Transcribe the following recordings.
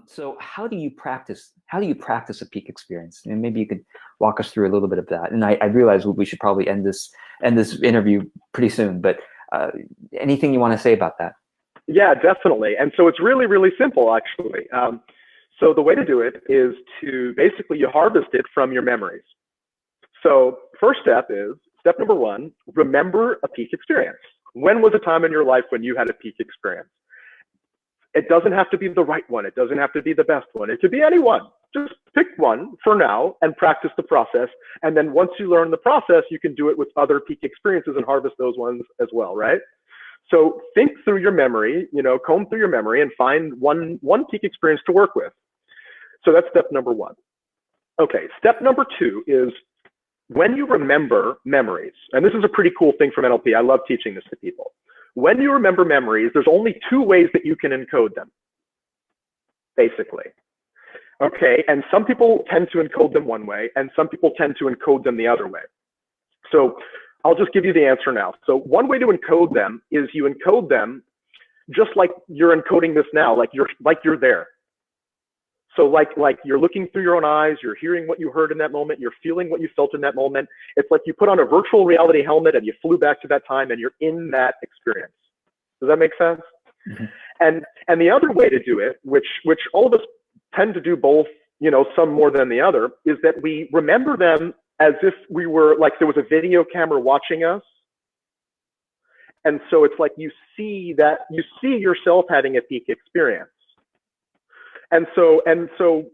So how do you practice? How do you practice a peak experience? And maybe you could walk us through a little bit of that. And I realize we should probably end this interview pretty soon. But anything you want to say about that? Yeah, definitely. And so it's really, really simple, actually. So the way to do it is to basically you harvest it from your memories. So first step is step number one: remember a peak experience. When was a time in your life when you had a peak experience? It doesn't have to be the right one. It doesn't have to be the best one. It could be any one. Just pick one for now and practice the process. And then once you learn the process, you can do it with other peak experiences and harvest those ones as well, right? So think through your memory, comb through your memory and find one peak experience to work with. So that's step number one. Okay, step number two is when you remember memories, and this is a pretty cool thing from NLP. I love teaching this to people. When you remember memories, there's only two ways that you can encode them, basically. Okay, and some people tend to encode them one way, and some people tend to encode them the other way. So I'll just give you the answer now. So one way to encode them is you encode them just like you're encoding this now, like you're there. So like you're looking through your own eyes, you're hearing what you heard in that moment, you're feeling what you felt in that moment. It's like you put on a virtual reality helmet and you flew back to that time and you're in that experience. Does that make sense? Mm-hmm. And the other way to do it, which all of us tend to do both, some more than the other, is that we remember them as if we were like there was a video camera watching us. And so it's like you see yourself having a peak experience. And so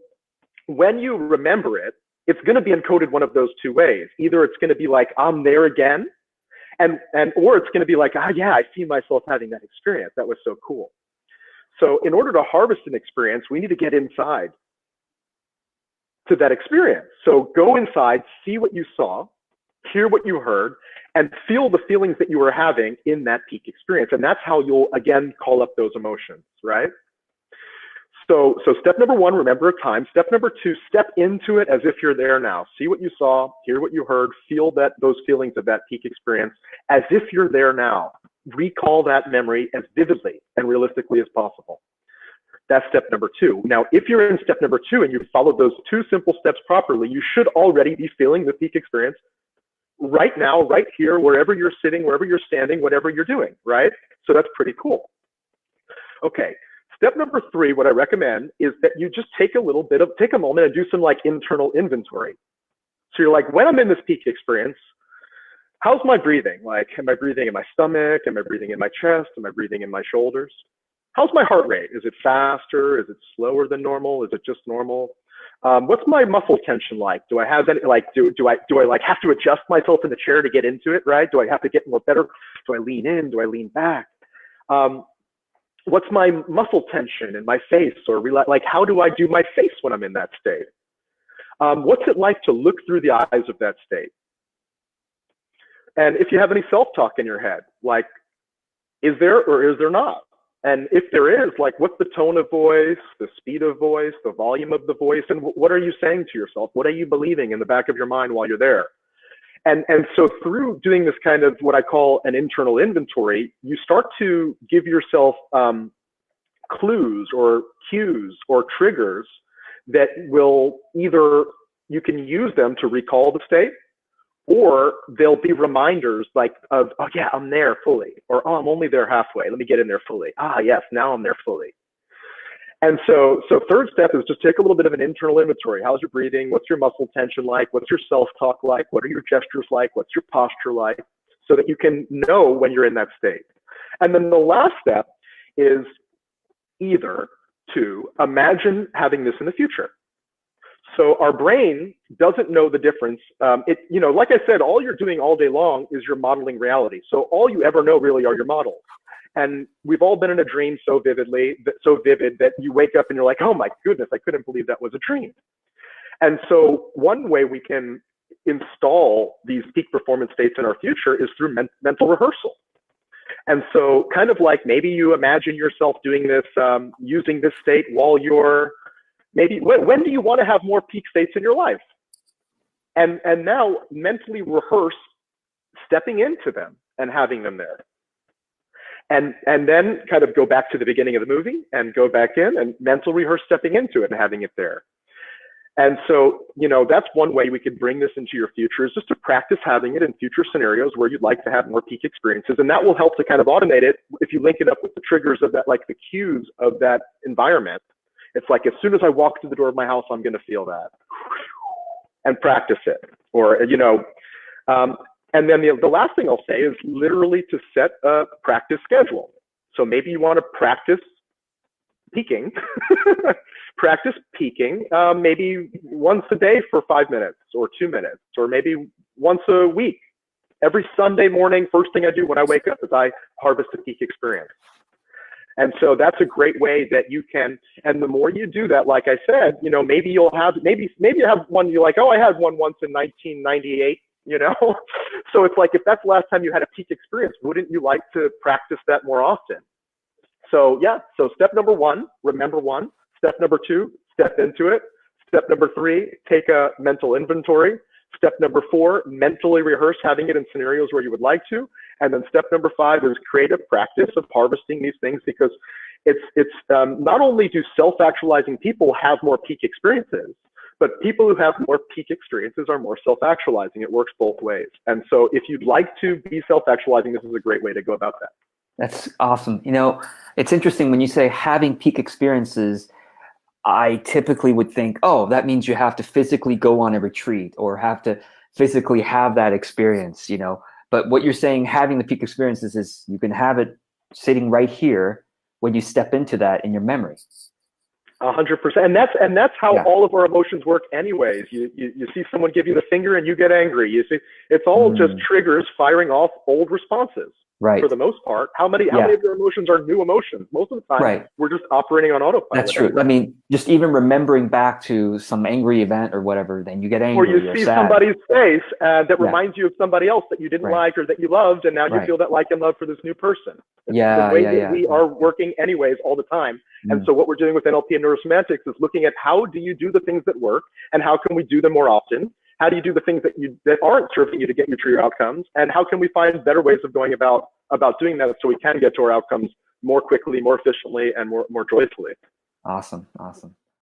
when you remember it, it's going to be encoded one of those two ways. Either it's going to be like, I'm there again, or it's going to be like, yeah, I see myself having that experience. That was so cool. So in order to harvest an experience, we need to get inside to that experience. So go inside, see what you saw, hear what you heard, and feel the feelings that you were having in that peak experience. And that's how you'll, again, call up those emotions, right? So step number one, remember a time. Step number two, step into it as if you're there now. See what you saw, hear what you heard, feel those feelings of that peak experience as if you're there now. Recall that memory as vividly and realistically as possible. That's step number two. Now, if you're in step number two and you've followed those two simple steps properly, you should already be feeling the peak experience right now, right here, wherever you're sitting, wherever you're standing, whatever you're doing, right? So that's pretty cool. Okay. Step number three, what I recommend is that you just take a moment and do some like internal inventory. So you're like, when I'm in this peak experience, how's my breathing? Like, am I breathing in my stomach? Am I breathing in my chest? Am I breathing in my shoulders? How's my heart rate? Is it faster? Is it slower than normal? Is it just normal? What's my muscle tension like? Do I have any, like, do I like have to adjust myself in the chair to get into it, right? Do I have to get more better? Do I lean in? Do I lean back? What's my muscle tension in my face, or like how do I do my face when I'm in that state? What's it like to look through the eyes of that state? And if you have any self-talk in your head, like, is there or is there not? And if there is, like, what's the tone of voice, the speed of voice, the volume of the voice, and what are you saying to yourself? What are you believing in the back of your mind while you're there? And so through doing this kind of what I call an internal inventory, you start to give yourself clues or cues or triggers that will either, you can use them to recall the state, or they'll be reminders like of, oh yeah, I'm there fully, or oh, I'm only there halfway. Let me get in there fully. Ah, yes, now I'm there fully. And so third step is just take a little bit of an internal inventory. How's your breathing? What's your muscle tension like? What's your self-talk like? What are your gestures like? What's your posture like? So that you can know when you're in that state. And then the last step is either to imagine having this in the future. So our brain doesn't know the difference. Like I said, all you're doing all day long is you're modeling reality. So all you ever know really are your models. And we've all been in a dream so vivid that you wake up and you're like, oh my goodness, I couldn't believe that was a dream. And so one way we can install these peak performance states in our future is through mental rehearsal. And so kind of like maybe you imagine yourself doing this, using this state while you're maybe, when do you want to have more peak states in your life? And now mentally rehearse stepping into them and having them there. and then kind of go back to the beginning of the movie and go back in and mental rehearse stepping into it and having it there. And so, you know, that's one way we could bring this into your future, is just to practice having it in future scenarios where you'd like to have more peak experiences. And that will help to kind of automate it if you link it up with the triggers of that, like the cues of that environment. It's like, as soon as I walk through the door of my house, I'm going to feel that, and practice it. Or, you know, and then the last thing I'll say is literally to set a practice schedule. So maybe you want to practice peaking, practice peaking, maybe once a day for 5 minutes or 2 minutes, or maybe once a week. Every Sunday morning, first thing I do when I wake up is I harvest a peak experience. And so that's a great way that you can, and the more you do that, like I said, you know, maybe you'll have, maybe you have one, you're like, oh, I had one once in 1998, you know? So it's like, if that's the last time you had a peak experience, wouldn't you like to practice that more often? So yeah, so step number 1, remember one. Step number 2, step into it. Step number 3, take a mental inventory. Step number 4, mentally rehearse having it in scenarios where you would like to. And then step number 5 is create a practice of harvesting these things, because it's not only do self-actualizing people have more peak experiences, but people who have more peak experiences are more self-actualizing. It works both ways. And so if you'd like to be self-actualizing, this is a great way to go about that. That's awesome. You know, it's interesting when you say having peak experiences, I typically would think, oh, that means you have to physically go on a retreat or have to physically have that experience, you know. But what you're saying, having the peak experiences, is you can have it sitting right here when you step into that in your memory. 100%. And that's how all of our emotions work anyways. You see someone give you the finger and you get angry. You see, it's all just triggers firing off old responses. Right. For the most part, how many of your emotions are new emotions? Most of the time, we're just operating on autopilot. That's true. Anyway. I mean, just even remembering back to some angry event or whatever, then you get angry. Or you see somebody's face that reminds you of somebody else that you didn't like or that you loved, and now you feel that like and love for this new person. It's the way that we are working anyways all the time. And so what we're doing with NLP and Neuro-Semantics is looking at how do you do the things that work, and how can we do them more often? How do you do the things that aren't serving you to get you to your outcomes? And how can we find better ways of going about doing that so we can get to our outcomes more quickly, more efficiently, and more joyfully? Awesome. Awesome.